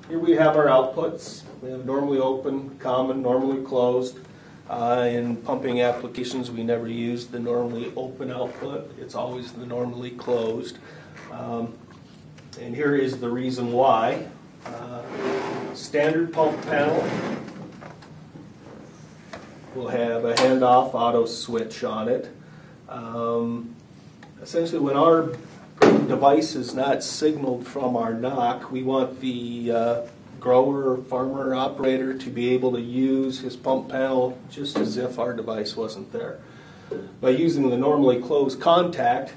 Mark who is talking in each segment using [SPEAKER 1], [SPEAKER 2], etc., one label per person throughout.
[SPEAKER 1] Here we have our outputs. We have normally open, common, normally closed. In pumping applications, we never use the normally open output. It's always the normally closed. And here is the reason why. Standard pump panel will have a handoff auto switch on it. Essentially, when our device is not signaled from our knock, we want the grower, farmer, operator to be able to use his pump panel just as if our device wasn't there. By using the normally closed contact,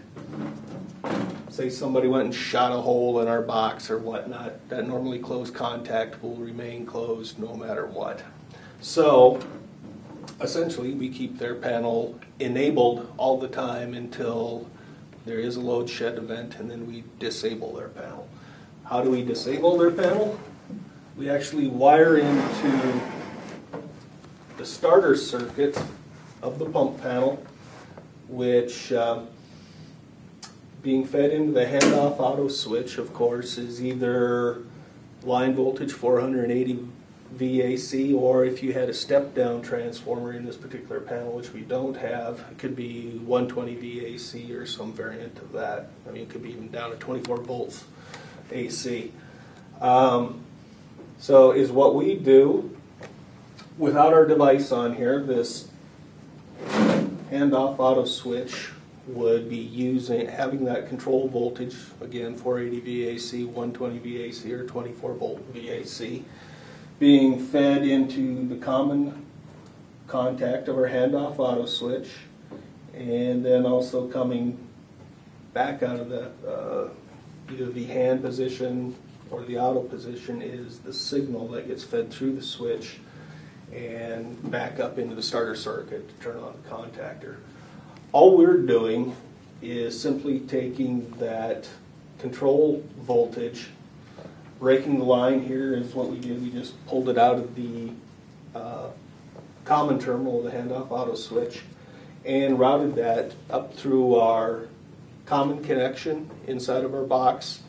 [SPEAKER 1] say somebody went and shot a hole in our box or whatnot, that normally closed contact will remain closed no matter what. So essentially we keep their panel enabled all the time until there is a load shed event, and then we disable their panel. How do we disable their panel? We actually wire into the starter circuit of the pump panel, which being fed into the handoff auto switch, of course, is either line voltage 480 VAC, or if you had a step-down transformer in this particular panel, which we don't have, it could be 120 VAC or some variant of that. I mean, it could be even down to 24 volts AC. So is what we do without our device on here. This handoff auto switch would be having that control voltage, again 480 VAC, 120 VAC, or 24 volt VAC, being fed into the common contact of our handoff auto switch, and then also coming back out of the either the hand position or the auto position is the signal that gets fed through the switch and back up into the starter circuit to turn on the contactor. All we're doing is simply taking that control voltage, breaking the line. Here is what we did. We just pulled it out of the common terminal of the handoff auto switch and routed that up through our common connection inside of our box,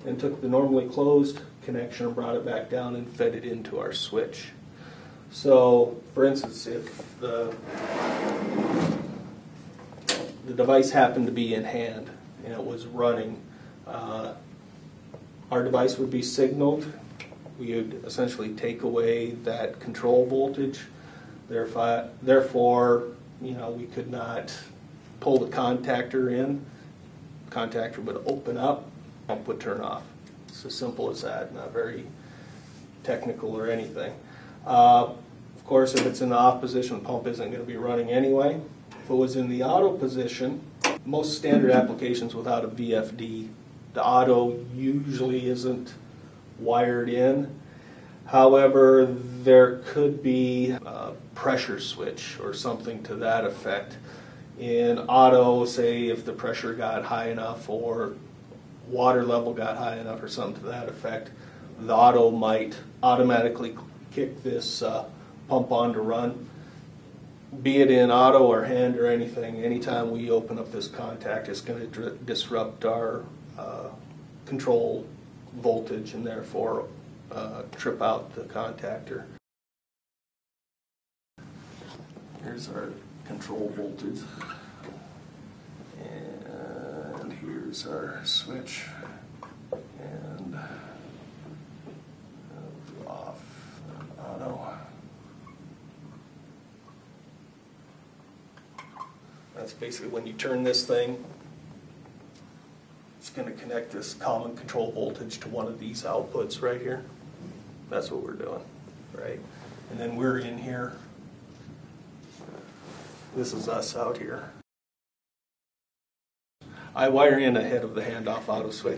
[SPEAKER 1] and took the normally closed connection and brought it back down and fed it into our switch. So, for instance, if the device happened to be in hand and it was running, our device would be signaled. We would essentially take away that control voltage. Therefore, we could not pull the contactor in. The contactor would open up, pump would turn off. It's as simple as that, not very technical or anything. Of course, if it's in the off position, the pump isn't going to be running anyway. If it was in the auto position, most standard applications without a VFD, the auto usually isn't wired in. However, there could be a pressure switch or something to that effect. In auto, say if the pressure got high enough or water level got high enough or something to that effect, the auto might automatically kick this pump on to run. Be it in auto or hand or anything, anytime we open up this contact, it's going to disrupt our control voltage and therefore trip out the contactor. Here's our control voltage, and here's our switch, and off and auto. That's basically when you turn this thing, it's going to connect this common control voltage to one of these outputs right here. That's what we're doing, right? And then we're in here. This is us out here. I wire in ahead of the handoff auto switch.